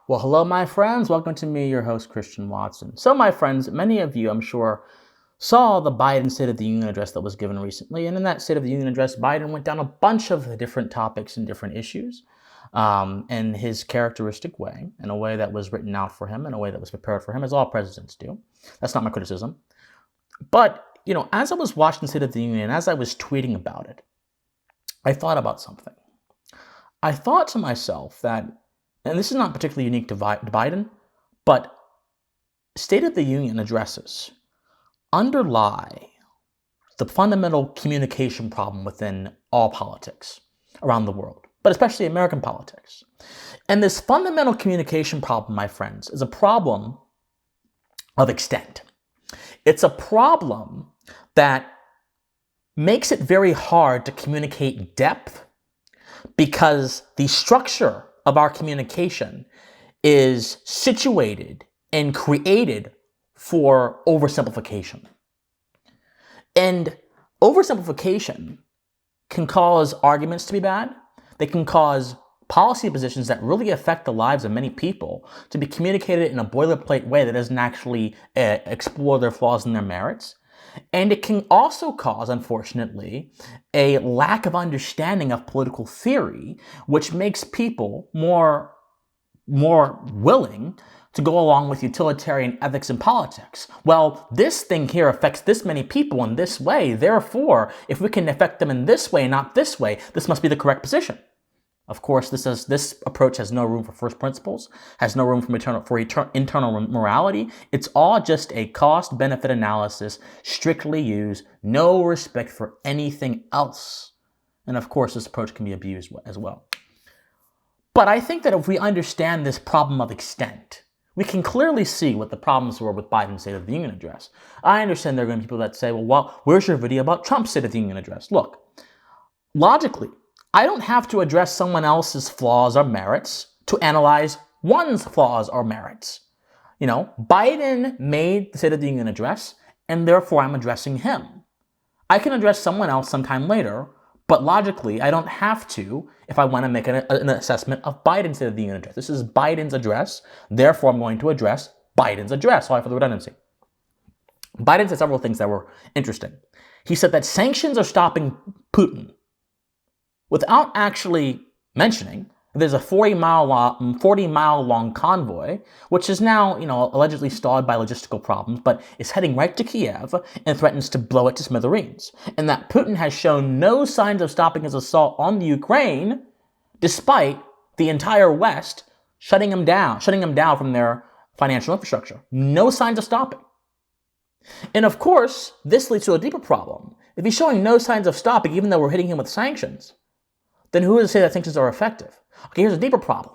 Well, hello, my friends. Welcome to me, your host, Christian Watson. So, my friends, many of you, I'm sure, saw the Biden State of the Union address that was given recently. And in that State of the Union address, Biden went down a bunch of different topics and different issues in his characteristic way, in a way that was written out for him, in a way that was prepared for him, as all presidents do. That's not my criticism. But, as I was watching the State of the Union, as I was tweeting about it, I thought about something. I thought to myself that, and this is not particularly unique to Biden, but State of the Union addresses underlie the fundamental communication problem within all politics around the world, but especially American politics. And this fundamental communication problem, my friends, is a problem of extent. It's a problem that makes it very hard to communicate depth because the structure of our communication is situated and created for oversimplification. And oversimplification can cause arguments to be bad. They can cause policy positions that really affect the lives of many people to be communicated in a boilerplate way that doesn't actually explore their flaws and their merits. And it can also cause, unfortunately, a lack of understanding of political theory, which makes people more willing to go along with utilitarian ethics in politics. Well, this thing here affects this many people in this way. Therefore, if we can affect them in this way and not this way, this must be the correct position. Of course, this approach has no room for first principles, has no room for internal morality. It's all just a cost-benefit analysis, strictly used, no respect for anything else. And of course, this approach can be abused as well. But I think that if we understand this problem of extent, we can clearly see what the problems were with Biden's State of the Union address. I understand there are going to be people that say, well, where's your video about Trump's State of the Union address? Look, logically, I don't have to address someone else's flaws or merits to analyze one's flaws or merits. Biden made the State of the Union address, and therefore I'm addressing him. I can address someone else sometime later, but logically I don't have to if I want to make an assessment of Biden's State of the Union address. This is Biden's address, therefore I'm going to address Biden's address. Sorry for the redundancy. Biden said several things that were interesting. He said that sanctions are stopping Putin, without actually mentioning there's a 40-mile long convoy, which is now, allegedly stalled by logistical problems, but is heading right to Kiev and threatens to blow it to smithereens. And that Putin has shown no signs of stopping his assault on the Ukraine, despite the entire West shutting him down from their financial infrastructure. No signs of stopping. And of course, this leads to a deeper problem. If he's showing no signs of stopping, even though we're hitting him with sanctions, then who is to say that sanctions are effective? Okay, here's a deeper problem.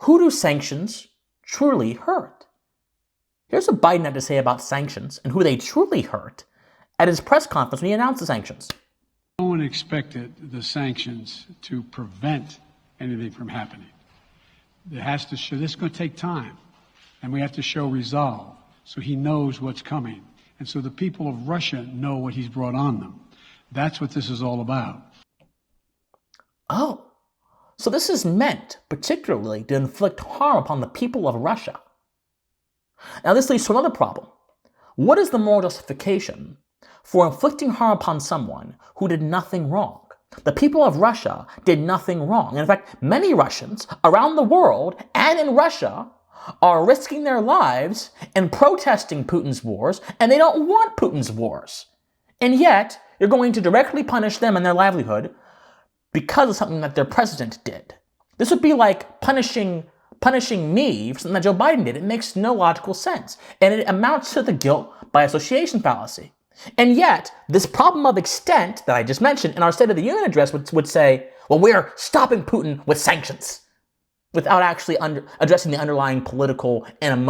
Who do sanctions truly hurt? Here's what Biden had to say about sanctions and who they truly hurt at his press conference when he announced the sanctions. No one expected the sanctions to prevent anything from happening. It has to show, this is going to take time, and we have to show resolve so he knows what's coming. And so the people of Russia know what he's brought on them. That's what this is all about. Oh, so this is meant particularly to inflict harm upon the people of Russia. Now this leads to another problem. What is the moral justification for inflicting harm upon someone who did nothing wrong? The people of Russia did nothing wrong. In fact, many Russians around the world and in Russia are risking their lives and protesting Putin's wars, and they don't want Putin's wars. And yet, you're going to directly punish them and their livelihood because of something that their president did. This would be like punishing me for something that Joe Biden did. It makes no logical sense. And it amounts to the guilt by association fallacy. And yet, this problem of extent that I just mentioned in our State of the Union address would say, well, we're stopping Putin with sanctions, without actually addressing the underlying political and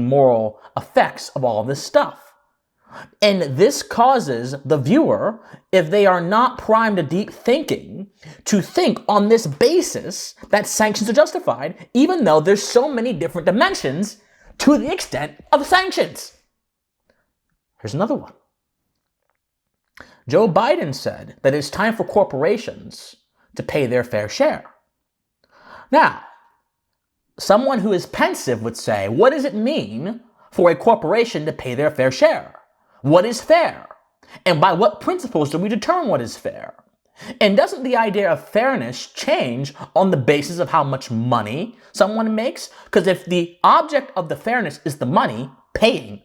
moral effects of all of this stuff. And this causes the viewer, if they are not primed to deep thinking, to think on this basis that sanctions are justified, even though there's so many different dimensions to the extent of sanctions. Here's another one. Joe Biden said that it's time for corporations to pay their fair share. Now, someone who is pensive would say, what does it mean for a corporation to pay their fair share? What is fair? And by what principles do we determine what is fair? And doesn't the idea of fairness change on the basis of how much money someone makes? Because if the object of the fairness is the money, paying,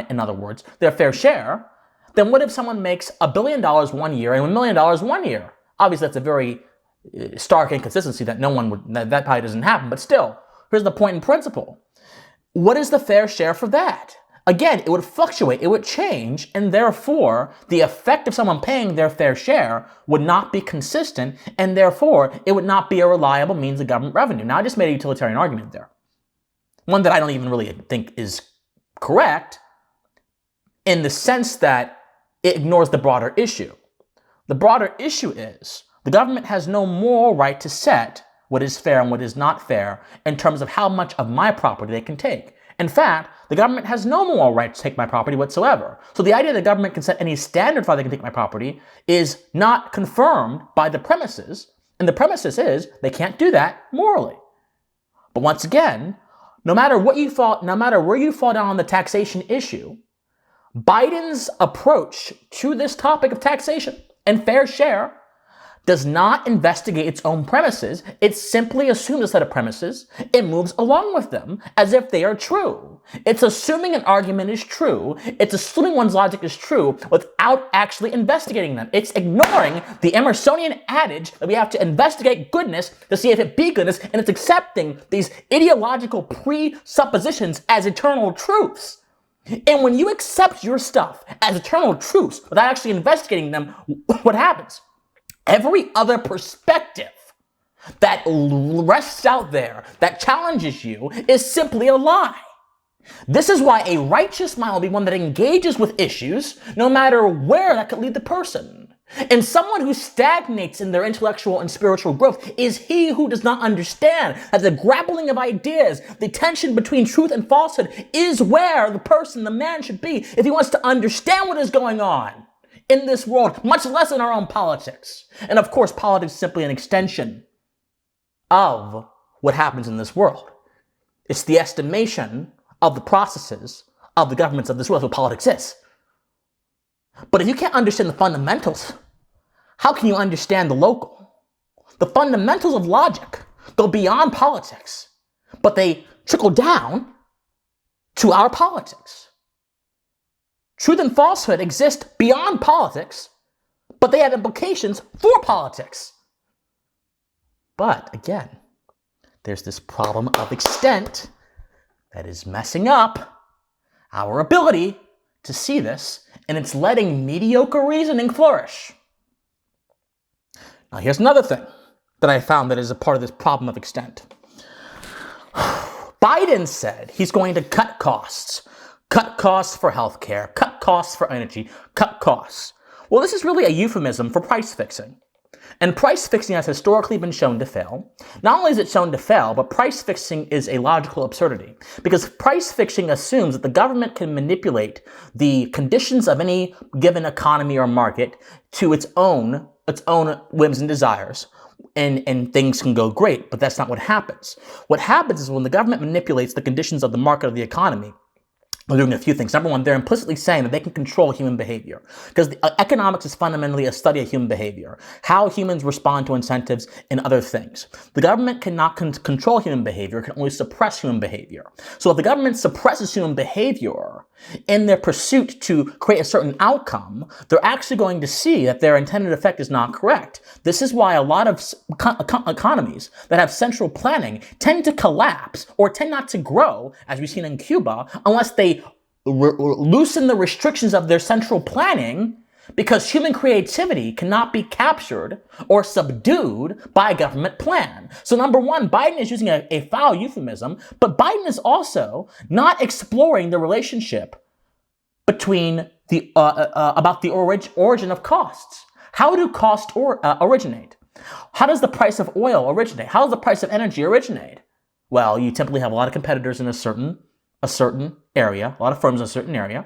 in other words, their fair share, then what if someone makes $1 billion 1 year and $1 million 1 year? Obviously, that's a very stark inconsistency that that probably doesn't happen. But still, here's the point in principle. What is the fair share for that? Again, it would fluctuate, it would change, and therefore, the effect of someone paying their fair share would not be consistent, and therefore, it would not be a reliable means of government revenue. Now, I just made a utilitarian argument there. One that I don't even really think is correct, in the sense that it ignores the broader issue. The broader issue is, the government has no moral right to set what is fair and what is not fair in terms of how much of my property they can take. In fact, the government has no moral right to take my property whatsoever. So the idea that the government can set any standard for how they can take my property is not confirmed by the premises. And the premises is they can't do that morally. But once again, no matter where you fall down on the taxation issue, Biden's approach to this topic of taxation and fair share does not investigate its own premises. It simply assumes a set of premises. It moves along with them as if they are true. It's assuming an argument is true. It's assuming one's logic is true without actually investigating them. It's ignoring the Emersonian adage that we have to investigate goodness to see if it be goodness, and it's accepting these ideological presuppositions as eternal truths. And when you accept your stuff as eternal truths without actually investigating them, what happens? Every other perspective that rests out there, that challenges you, is simply a lie. This is why a righteous mind will be one that engages with issues, no matter where that could lead the person. And someone who stagnates in their intellectual and spiritual growth is he who does not understand that the grappling of ideas, the tension between truth and falsehood, is where the person, the man, should be if he wants to understand what is going on in this world, much less in our own politics. And of course, politics is simply an extension of what happens in this world. It's the estimation of the processes of the governments of this world. That's what politics is. But if you can't understand the fundamentals, how can you understand the local? The fundamentals of logic go beyond politics, but they trickle down to our politics. Truth and falsehood exist beyond politics, but they have implications for politics. But again, there's this problem of extent that is messing up our ability to see this, and it's letting mediocre reasoning flourish. Now, here's another thing that I found that is a part of this problem of extent. Biden said he's going to cut costs for healthcare, cut costs for energy, cut costs. Well, this is really a euphemism for price fixing. And price fixing has historically been shown to fail. Not only is it shown to fail, but price fixing is a logical absurdity. Because price fixing assumes that the government can manipulate the conditions of any given economy or market to its own whims and desires. And things can go great, but that's not what happens. What happens is when the government manipulates the conditions of the market or the economy, they're doing a few things. Number one, they're implicitly saying that they can control human behavior. Because economics is fundamentally a study of human behavior, how humans respond to incentives and other things. The government cannot control human behavior, it can only suppress human behavior. So if the government suppresses human behavior in their pursuit to create a certain outcome, they're actually going to see that their intended effect is not correct. This is why a lot of economies that have central planning tend to collapse or tend not to grow, as we've seen in Cuba, unless they loosen the restrictions of their central planning, because human creativity cannot be captured or subdued by a government plan. So number one, Biden is using a foul euphemism, but Biden is also not exploring the relationship between about the origin of costs. How do costs originate? How does the price of oil originate? How does the price of energy originate? Well, you typically have a lot of competitors in a certain area, a lot of firms in a certain area,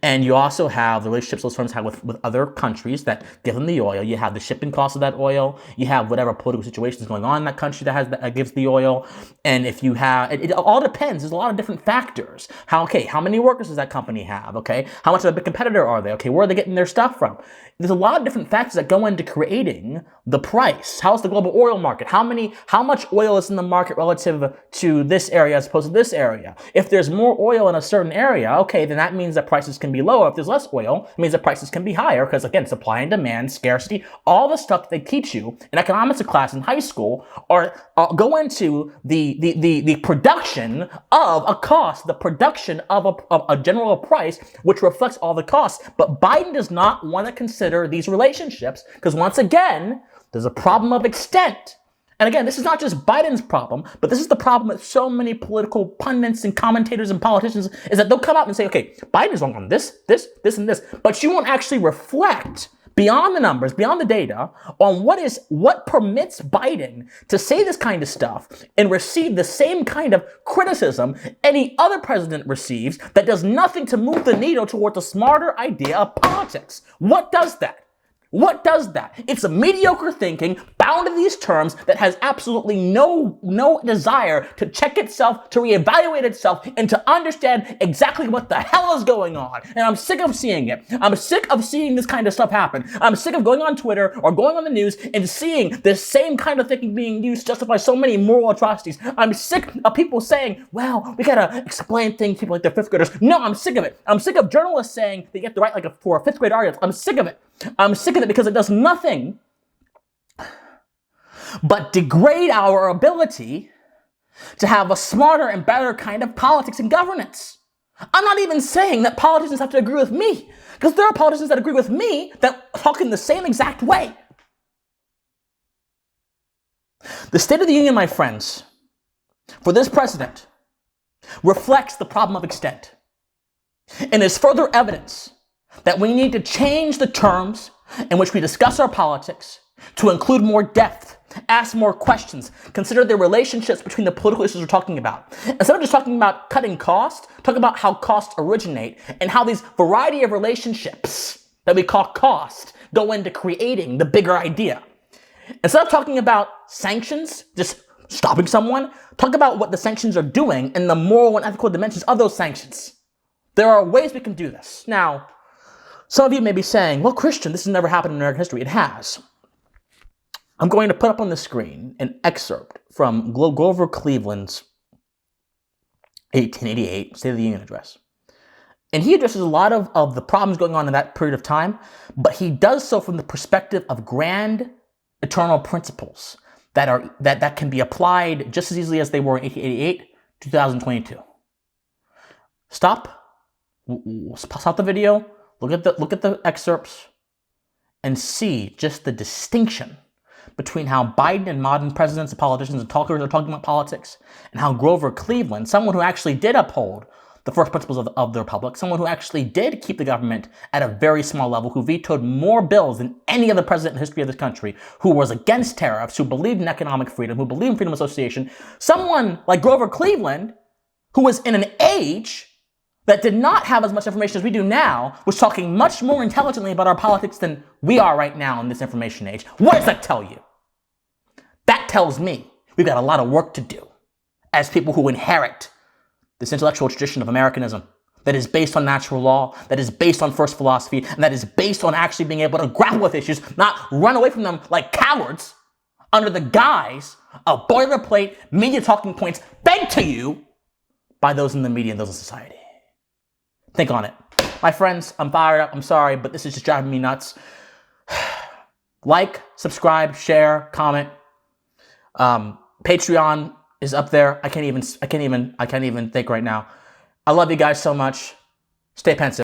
and you also have the relationships those firms have with other countries that give them the oil. You have the shipping cost of that oil. You have whatever political situation is going on in that country that gives the oil. And if you have, it all depends. There's a lot of different factors. How many workers does that company have? Okay, how much of a big competitor are they? Okay, where are they getting their stuff from? There's a lot of different factors that go into creating the price. How's the global oil market? How much oil is in the market relative to this area as opposed to this area? If there's more oil in a certain area, okay, then that means that prices can be lower. If there's less oil, it means that prices can be higher because, again, supply and demand, scarcity, all the stuff that they teach you in economics class in high school go into the production of a cost, the production of a general price, which reflects all the costs. But Biden does not want to consider these relationships because, once again, there's a problem of extent. And again, this is not just Biden's problem, but this is the problem with so many political pundits and commentators and politicians, is that they'll come out and say, okay, Biden is wrong on this, and this, but you won't actually reflect beyond the numbers, beyond the data, on what permits Biden to say this kind of stuff and receive the same kind of criticism any other president receives that does nothing to move the needle towards a smarter idea of politics. What does that? What does that? It's a mediocre thinking bound to these terms that has absolutely no desire to check itself, to reevaluate itself, and to understand exactly what the hell is going on. And I'm sick of seeing it. I'm sick of seeing this kind of stuff happen. I'm sick of going on Twitter or going on the news and seeing this same kind of thinking being used to justify so many moral atrocities. I'm sick of people saying, well, we gotta explain things to people like they're fifth graders. No, I'm sick of it. I'm sick of journalists saying they get to write for a fifth grade argument. I'm sick of it. I'm sick of it because it does nothing but degrade our ability to have a smarter and better kind of politics and governance. I'm not even saying that politicians have to agree with me, because there are politicians that agree with me that talk in the same exact way. The State of the Union, my friends, for this president reflects the problem of extent and is further evidence that we need to change the terms in which we discuss our politics to include more depth, ask more questions, consider the relationships between the political issues we're talking about. Instead of just talking about cutting costs, talk about how costs originate and how these variety of relationships that we call cost go into creating the bigger idea. Instead of talking about sanctions, just stopping someone, talk about what the sanctions are doing and the moral and ethical dimensions of those sanctions. There are ways we can do this. Now, some of you may be saying, well, Christian, this has never happened in American history. It has. I'm going to put up on the screen an excerpt from Grover Cleveland's 1888 State of the Union address. And he addresses a lot of the problems going on in that period of time, but he does so from the perspective of grand eternal principles that can be applied just as easily as they were in 1888, 2022. Stop the video. Look at the excerpts and see just the distinction between how Biden and modern presidents and politicians and talkers are talking about politics and how Grover Cleveland, someone who actually did uphold the first principles of the republic, someone who actually did keep the government at a very small level, who vetoed more bills than any other president in the history of this country, who was against tariffs, who believed in economic freedom, who believed in freedom of association, someone like Grover Cleveland, who was in an age that did not have as much information as we do now, was talking much more intelligently about our politics than we are right now in this information age. What does that tell you? That tells me we've got a lot of work to do as people who inherit this intellectual tradition of Americanism that is based on natural law, that is based on first philosophy, and that is based on actually being able to grapple with issues, not run away from them like cowards under the guise of boilerplate media talking points begged to you by those in the media and those in society. Think on it. My friends, I'm fired up. I'm sorry, but this is just driving me nuts. Like, subscribe, share, comment. Patreon is up there. I can't even think right now. I love you guys so much. Stay pensive.